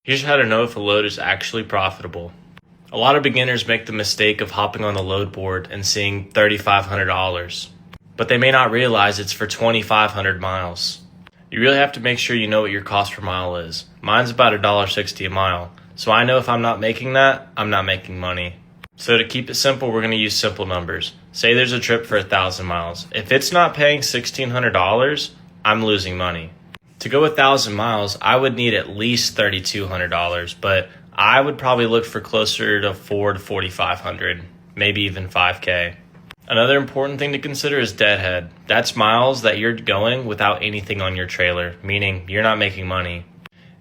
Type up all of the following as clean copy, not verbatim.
Here's how to know if a load is actually profitable. A lot of beginners make the mistake of hopping on the load board and seeing $3,500, but they may not realize it's for 2,500 miles. You really have to make sure you know what your cost per mile is. Mine's about $1.60 a mile, so I know if I'm not making that, I'm not making money. So to keep it simple, we're going to use simple numbers. Say there's a trip for 1,000 miles. If it's not paying $1,600, I'm losing money. To go 1,000 miles, I would need at least $3,200, but I would probably look for closer to $4,000 to $4,500, maybe even $5,000. Another important thing to consider is deadhead. That's miles that you're going without anything on your trailer, meaning you're not making money.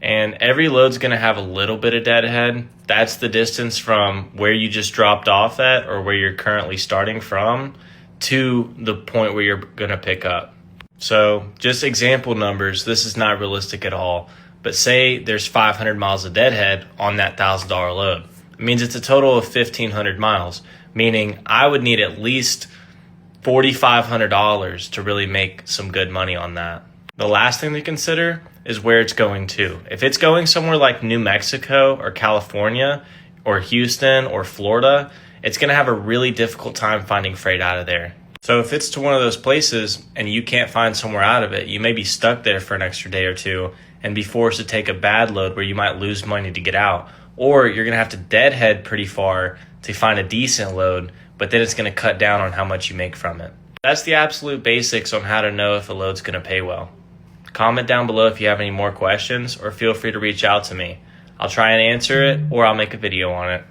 And every load's going to have a little bit of deadhead. That's the distance from where you just dropped off at or where you're currently starting from to the point where you're going to pick up. So just example numbers, this is not realistic at all. But say there's 500 miles of deadhead on that $1,000 load. It means it's a total of 1,500 miles, meaning I would need at least $4,500 to really make some good money on that. The last thing to consider is where it's going to. If it's going somewhere like New Mexico or California or Houston or Florida, it's going to have a really difficult time finding freight out of there. So if it's to one of those places and you can't find somewhere out of it, you may be stuck there for an extra day or two and be forced to take a bad load where you might lose money to get out. Or you're going to have to deadhead pretty far to find a decent load, but then it's going to cut down on how much you make from it. That's the absolute basics on how to know if a load's going to pay well. Comment down below if you have any more questions, or feel free to reach out to me. I'll try and answer it, or I'll make a video on it.